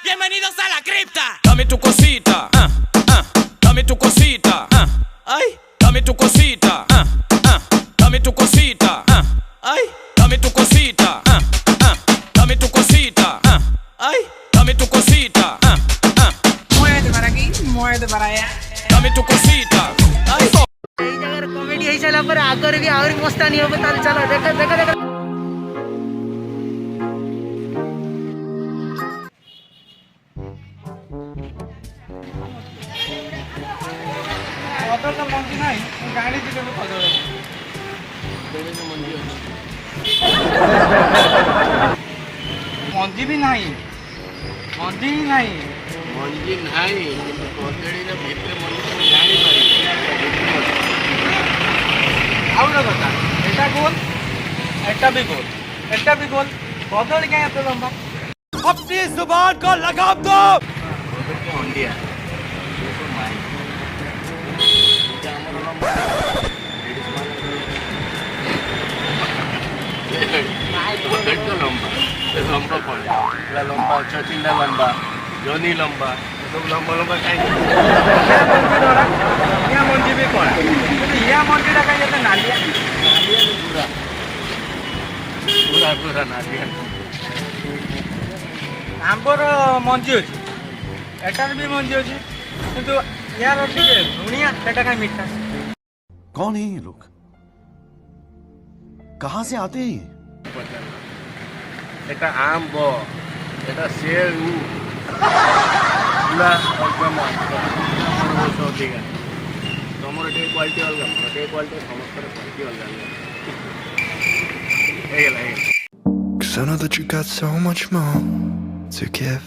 Bienvenidos a la cripta. Dame tu cosita, dame tu cosita, ay, dame tu cosita, dame tu cosita, ay, dame tu cosita, dame tu cosita, ay, dame tu cosita, muévete para aquí, muévete para allá. dame tu cosita, ay. এই জায়গার comedy হই সারা পরে আগরে भी আହୁରି মস্তানি হবে তাহলে চলো দেখা দেখা দেখা অত তো মঞ্জি নাই গাড়ি দিতে হবে কত মঞ্জি भी নাই মঞ্জি নাই ମଞ୍ଜି ନାହିଁ କିନ୍ତୁ କଦଳୀର ଭିତରେ ମଞ୍ଜି ମୁଁ ଜାଣିପାରିବି। ଆଉ ଗୋଟେ କଥା এটা গোল এটা भी গোল এটা भी গোल কদଳୀ କାଇଁ এত লম্বা अपनी जुबान को लगाम दो। କଦଳୀ ହଣ୍ଡିଆ ଆମର ଲମ୍ବା କଦଳୀ ତ ଲମ୍ବା ଲମ୍ବା କ'ଣ ପୁରା ଲମ୍ବା ଛଚିଣ୍ଡା ଲମ୍ବା ଜହ୍ନି ଲମ୍ବା ସବୁ ଲମ୍ବା ଲମ୍ବା କାହିଁକି ଇଆ ମଞ୍ଜି ବି କଳା କିନ୍ତୁ ଇଆ ମଞ୍ଜିଟା କାଇଁ ଏତେ ନାଲିଆ ପୁରା ପୁରା ପୁରା ନାଲିଆ ଆମ୍ବର ମଞ୍ଜି ଅଛି ଏଟାର ବି ମଞ୍ଜି ଅଛି କିନ୍ତୁ ୟାର ଟିକେ ଲୁଣିଆ ସେଟା କାଇଁ ମିଠା कौन है ये लोग? कहां से आते हैं ये? এটা আম্ব এটা সেউ ପୁରା ଅଲଗା ଅଧିକା ତମର ଟିକେ କ୍ୱାଲିଟି ଅଲଗା ମୋର ଟିକେ କ୍ୱାଲିଟି ସମସ୍ତଙ୍କର କ୍ୱାଲିଟି ଅଲଗା ଅଲଗା ହେଇଗଲା ହେଇଗଲା। 'Cause I know that you got so much more to give.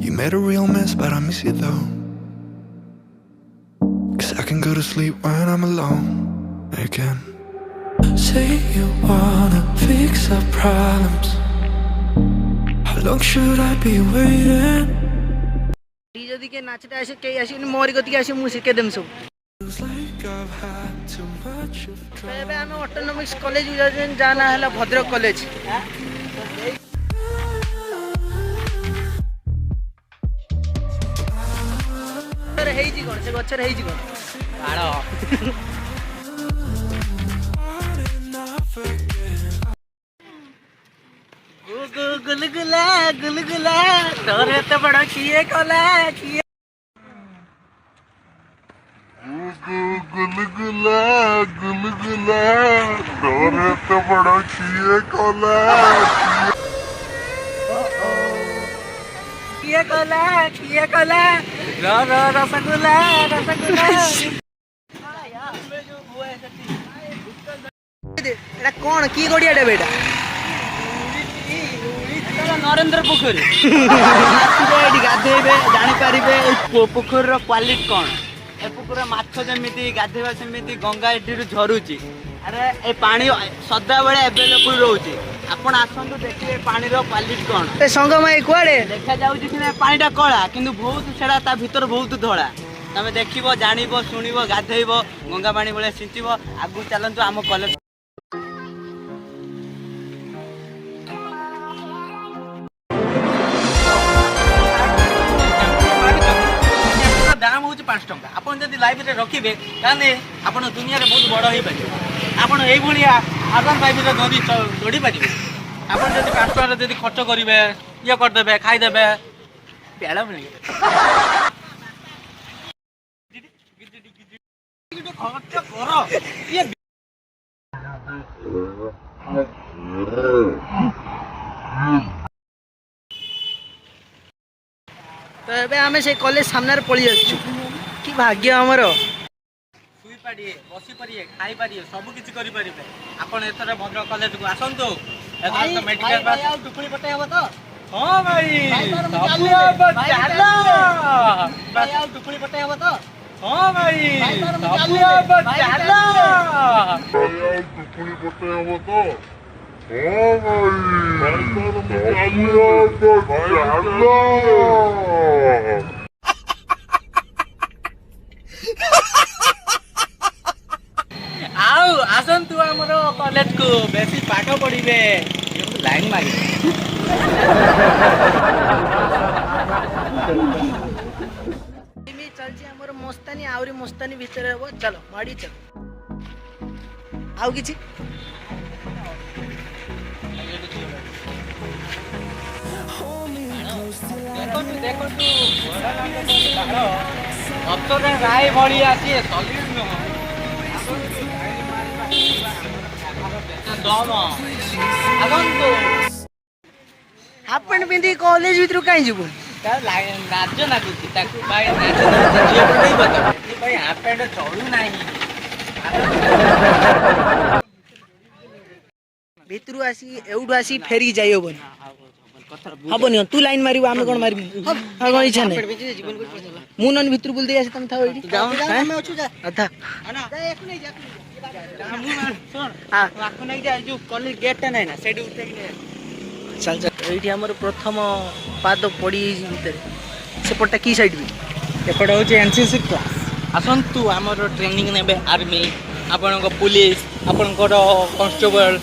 You made a real mess, but I miss you though. 'Cause I can go to sleep when I'm alone again. Say you wanna fix our problems. How long should I be waiting? যদি কে নাচতে আসে কে আসে মোর গতিকে আসে মু শিখে them সব Feels like I've had too much of ଏବେ ଆମେ ଅଟୋନୋମିକ୍ସ କଲେଜ ଯାଉଛନ୍ତି ଯାହା ନାଁ ହେଲା ଭଦ୍ରକ କଲେଜ ହେଇଛି କଣ ସେ ଗଛରେ ହେଇଛି କଣ ପାଳ ଗୁଲଗୁଲା ଗୁଲଗୁଲା ତୋର ଏତେ ବଡ କିଏ କଲା କିଏ गुलगुला गुलगुला तोरे तो बड़ा किए कोला କିଏ କଲା କିଏ କଲା ରସଗୁଲା ରସଗୁଲା ଏଟା କଣ କି ଗଡିଆଟା ବେଟା ନରେନ୍ଦ୍ର ପୋଖରୀ ଏଠି ଗାଧେଇବେ ଜାଣିପାରିବେ ଏଇ ପୋଖରୀର କ୍ୱାଲିଟି କଣ ଏ ପୋଖରୀର ମାଛ ଯେମିତି ଗାଧେଇବା ସେମିତି ଗଙ୍ଗା ଏଠିରୁ ଝରୁଛି ଆରେ ଏ ପାଣି ସଦାବେଳେ ଆଭେଲେବୁଲ ରହୁଛି ଆପଣ ଆସନ୍ତୁ ଦେଖିବେ ପାଣିର କ୍ୱାଲିଟି କଣ ଏ ସଂଗମାଇ କୁଆଡେ ଦେଖାଯାଉଛି ସିନା ପାଣିଟା କଳା କିନ୍ତୁ ବହୁତ ସେଟା ତା ଭିତରେ ବହୁତ ଧଳା ତମେ ଦେଖିବ ଜାଣିବ ଶୁଣିବ ଗାଧେଇବ ଗଙ୍ଗା ପାଣି ଭଳିଆ ସିଞ୍ଚିବ ଆଗକୁ ଚାଲନ୍ତୁ ଆମ କଲେଜ दाम हूँ 5 टंका आपन जदि लाइब्रेरी रखिबे ताने आपन दुनिया रे बहुत बड़ होई पारिबे आपन एई भलिया आगन लाइब्रेरी नदी जोड़ी पारिबे आपन जदि 5 टंका जदि खर्च करिवे ये कर देबे खाई देबे पेड़ा बने खर्च करो ये तो एबे आमे से कॉलेज सामने पड़ी जाच्छू कि भाग्य हमर सुई पाड़िए बसी पारिए खाई पारिए सब किछि करि पारिबे आपण एथरे भद्रक कॉलेज को आसंतु एथरे तो मेडिकल पास आउ टुकड़ी पटे हबो तो हां भाई सब अब चालो भाई आउ टुकड़ी पटे हबो तो हां भाई सब अब चालो टुकड़ी पटे हो तो हाँ भाई आओ आसंतु हमरो कॉलेज को बेसी पाठ पढ़िबे ଲାଇନ୍ ମାରି ଚାଲିଛି ଆମର ମସ୍ତାନୀ ଆହୁରି ମସ୍ତାନୀ ଭିତରେ ହବ ଚାଲ ମାଡ଼ି ଚାଲ ଆଉ କିଛି ଦେଖନ୍ତୁ ଦେଖନ୍ତୁ ଅତଟା ରାୟ ଭଳିଆ ସିଏ ସଲିଡ୍ ନୁହଁ ଦମ ଆସନ୍ତୁ ହାଫ୍ ପ୍ୟାଣ୍ଟ ପିନ୍ଧି କଲେଜ ଭିତରୁ କାହିଁ ଯିବୁ ନାଚ ନାଗୁଛି ତାକୁ ଭାଇ ହାଫ୍ ପ୍ୟାଣ୍ଟ ଚଳୁନାହିଁ ଭିତରୁ ଆସି ଏଉଠୁ ଆସି ଫେରିକି ଯାଇ ହବନି ହବନି ତୁ ଲାଇନ୍ ମାରିବୁ ଆମେ କଣ ମାରିବୁ ଆଉ କଣ ଇଚ୍ଛା ନାହିଁ ମୁଁ ନହେଲେ ଭିତରୁ ବୁଲି ଦେଇ ଆସି ତମେ ଥାଉ ଏଇଠି ଗେଟ୍ ଟା ନାହିଁ ନା ସେଇଠି ଚାଲ ଚାଲ ଏଇଠି ଆମର ପ୍ରଥମ ପାଦ ପଡ଼ିଯାଇଛି ଭିତରେ ସେପଟଟା କି ସାଇଡ୍ ବି ଏପଟ ହେଉଛି ଏନସିସି କ୍ଲାସ୍ ଆସନ୍ତୁ ଆମର ଟ୍ରେନିଂ ନେବେ ଆର୍ମି ଆପଣଙ୍କ ପୁଲିସ ଆପଣଙ୍କର କନଷ୍ଟେବଲ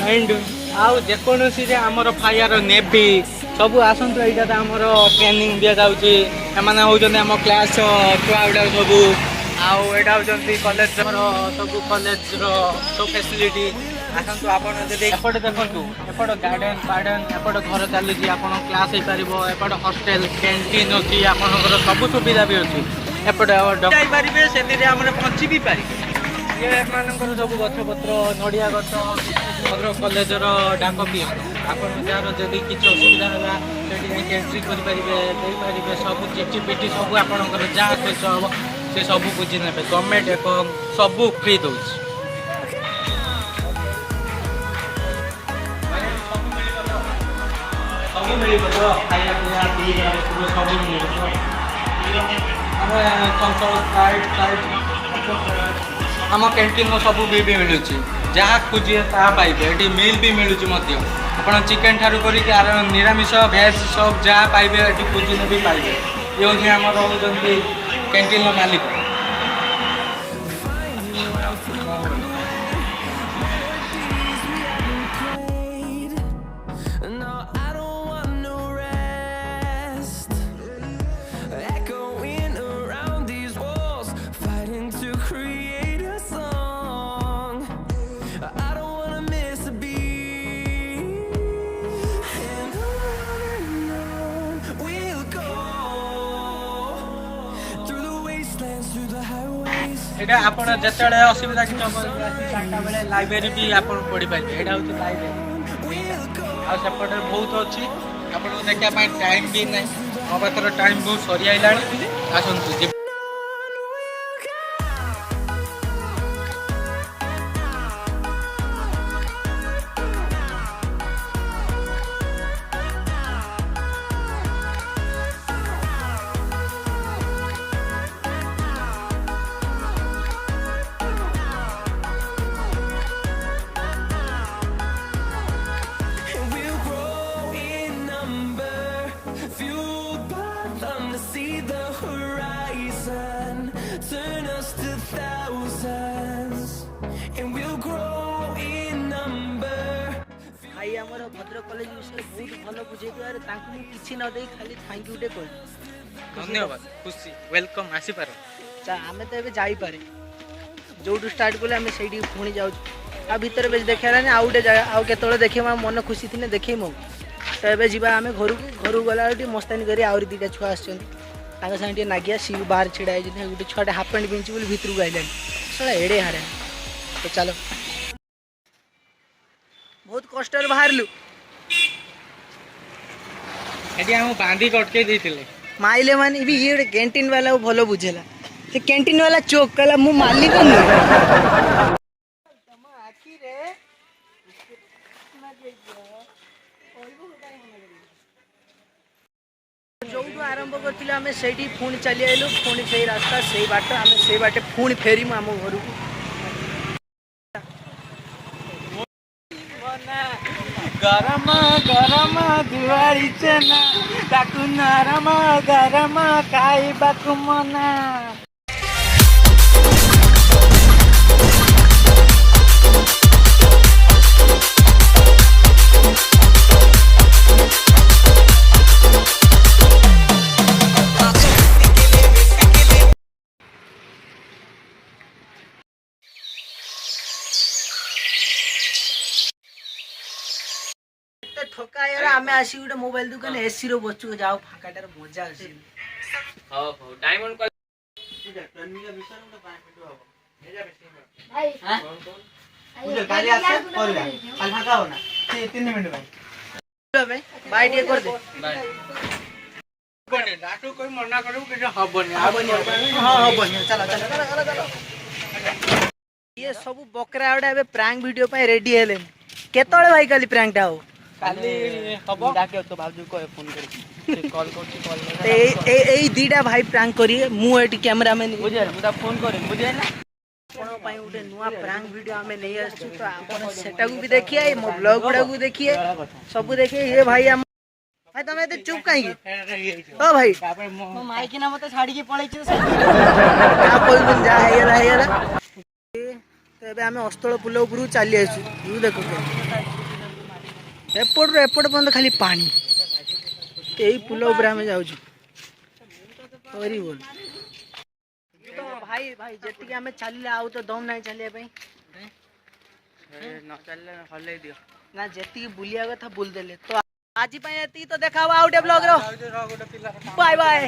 ଆଣ୍ଡ ଆଉ ଯେକୌଣସିରେ ଆମର ଫାୟାର ନେଭି ସବୁ ଆସନ୍ତୁ ଏଇଟା ତ ଆମର ଟ୍ରେନିଂ ଦିଆଯାଉଛି ଏମାନେ ହେଉଛନ୍ତି ଆମ କ୍ଲାସ୍ ଛୁଆ ଗୁଡ଼ାକ ସବୁ ଆଉ ଏଇଟା ହେଉଛନ୍ତି କଲେଜର ସବୁ କଲେଜର ସବୁ ଫ୍ୟାସିଲିଟି ଆସନ୍ତୁ ଆପଣ ଯଦି ଏପଟେ ଦେଖନ୍ତୁ ଏପଟ ଗାର୍ଡେନ୍ ଫାର୍ଡେନ୍ ଏପଟ ଘର ଚାଲୁଛି ଆପଣ କ୍ଲାସ୍ ହେଇପାରିବ ଏପଟ ହଷ୍ଟେଲ କ୍ୟାଣ୍ଟିନ୍ ଅଛି ଆପଣଙ୍କର ସବୁ ସୁବିଧା ବି ଅଛି ଏପଟେ ଯାଇପାରିବେ ସେଥିରେ ଆମର ପହଞ୍ଚି ବି ପାରିବେ ଏମାନଙ୍କର ସବୁ ଗଛପତ୍ର ନଡ଼ିଆ ଗଛ ଭଦ୍ରକ କଲେଜର ଡାକ ପିଏ ଆପଣ ଯାହାର ଯଦି କିଛି ଅସୁବିଧା ହେଲା ସେଠି ଯାଇକି ଏଣ୍ଟ୍ରି କରିପାରିବେ ଦେଇପାରିବେ ସବୁ ଚିଠି ପିଠି ସବୁ ଆପଣଙ୍କର ଯାହା ଖର୍ଚ୍ଚ ହେବ ସେ ସବୁ ବୁଝି ନେବେ ଗଭର୍ଣ୍ଣମେଣ୍ଟ ଏବଂ ସବୁ ଫ୍ରି ଦେଉଛି ସବୁ ମିଳିବ ତ ଖାଇବା ପିଇବା ପିଇବା ସବୁ ମିଳିବ ଆମ କ୍ୟାଣ୍ଟିନ୍ର ସବୁ ବି ମିଳୁଛି ଯାହା ଖୋଜିବେ ତାହା ପାଇବେ ଏଠି ମିଲ୍ ବି ମିଳୁଛି ମଧ୍ୟ ଆପଣ ଚିକେନ୍ ଠାରୁ କରିକି ନିରାମିଷ ଭେଜ୍ ସବୁ ଯାହା ପାଇବେ ଏଠି ଖୋଜିଲେ ବି ପାଇବେ ଇଏ ହେଉଛି ଆମର ହେଉଛନ୍ତି କ୍ୟାଣ୍ଟିନ୍ର ମାଲିକ এটা আপনার যেতবে অসুবিধা কিছু হব চারটা বেড়ে লাইব্রেরি বি আপনার পড়িপারে এটা হচ্ছে লাইব্রেরি আপটে বহুত অছি আপনার দেখা টাইম বি না ମୋ ପାଖରେ ଟାଇମ୍ ବହୁତ ସରିଆଇଲାଣି ଆସନ୍ତୁ भाई आमर भद्रक कॉलेज विषय बहुत भल बुझे कि न दे खाली थैंक यू कह धन्यवाद खुशी वेलकम आसी पार आम तो ये जापे जो स्टार्ट कले आम से पुणी जाऊँ आ भर बेस देखा आउ गोटे जगह आउ के देखे मन खुशी थी देखे मो तो ये जावा आम घर को गला मस्तानी कर आउरी दुटा छुआ आगे नागिया सी बाहर छिड़ा गोटे छुआटे हाफ पैंट पिंधि बोली भितर को आइलानी सला एड़े हारे तो चलो बहुत कष्ट बाहर बांधी कटके माइले मान भी ये कैंटीन वाला भल बुझेला से कैंटीन वाला चोक कला मु मालिक जो आरंभ करथिले हमें सेठी पुणी चली आइलु पुणी से रास्ता से बाट आम से बाटे पुणी फेरीमु आम घर को गरम गरम दिवाली चना ताकू नरम गरम खाइबाकु मना ଏତେ ଠକା यार ଆମେ ଆସି ଗୋଟେ ମୋବାଇଲ ଦୋକାନ ଏସି ର ବଚୁ ଯାଉ ଫାଙ୍କାଟାରେ ମଜା ଆସି ହଉ ହଉ ଡାଇମଣ୍ଡ କଲ ଟର୍ନିକା ବିଷୟରେ ଗୋଟେ 5 ମିନିଟ ହବ ଭାଇ ବୁଝ କାଲି ଆସେ କରିବା କାଲି ଫାଙ୍କା हो ना 3 ମିନିଟ ଭାଇ बाय टे कर दे ହବନି ଡାଟୁ କହି ମନା କରିବୁ କିଛି ହବନି हां हबनी चलो चलो चलो ये सब बकरा आडे एबे प्रैंक वीडियो पे रेडी हेले केतळे भाई काली प्रैंक टा हो କାଲି ହବ डाके तो बाबू को फोन कर कॉल ए दीटा भाई प्रैंक करिए मु एटी कैमरामैन ବୁଝେ ମୁଁ ତା ଫୋନ କରିବି ବୁଝେ ନା ଆପଣ ପାଇଁ ଗୋଟେ ନୂଆ ପ୍ରାଙ୍କ୍ ଭିଡିଓ ଆମେ ନେଇ ଆସିଛୁ ତ ଆପଣ ସେଟାକୁ ବି ଦେଖିए ମୋ ବ୍ଲଗ ଗୁଡାକୁ ଦେଖିए ସବୁ ଦେଖିए ये भाई हम भाई तमे एते चुप काहे ओ भाई ମୋ ମାଇକି ନା ମତେ ଛାଡିକି पळैछि आ कोई बन जा हेला तो एबे हमें अस्तल पुल ऊपर चली आसु यू देखो एपट बंद खाली पानी यही पुल ऊपर हमें जाऊ बोल तो भाई भाई जेतिक हमें चलिले आउ तो दम नहीं चलिए भाई न चलले हल्ले दियो ना जेतिक बुलिया कथा बुल देले तो आज एतिक तो देखा आउटे ब्लॉग रो बाय बाय।